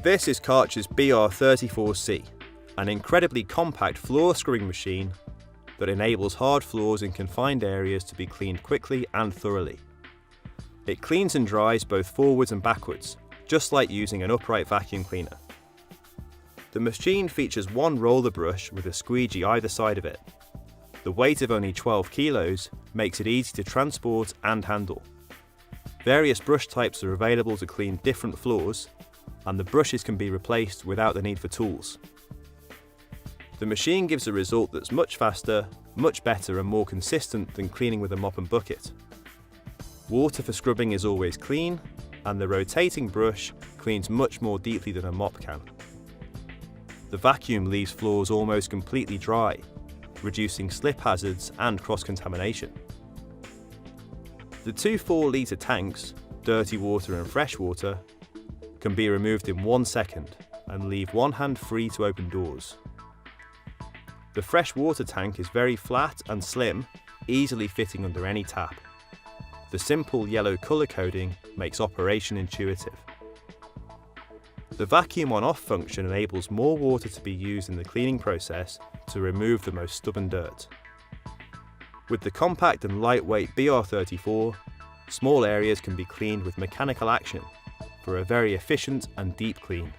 This is Karcher's BR34C, an incredibly compact floor scrubbing machine that enables hard floors in confined areas to be cleaned quickly and thoroughly. It cleans and dries both forwards and backwards, just like using an upright vacuum cleaner. The machine features one roller brush with a squeegee either side of it. The weight of only 12 kilos makes it easy to transport and handle. Various brush types are available to clean different floors, and the brushes can be replaced without the need for tools. The machine gives a result that's much faster, much better and more consistent than cleaning with a mop and bucket. Water for scrubbing is always clean, and the rotating brush cleans much more deeply than a mop can. The vacuum leaves floors almost completely dry, reducing slip hazards and cross-contamination. The two 4-litre tanks, dirty water and fresh water, can be removed in 1 second and leave one hand free to open doors. The fresh water tank is very flat and slim, easily fitting under any tap. The simple yellow colour coding makes operation intuitive. The vacuum on-off function enables more water to be used in the cleaning process to remove the most stubborn dirt. With the compact and lightweight BR34, small areas can be cleaned with mechanical action for a very efficient and deep clean.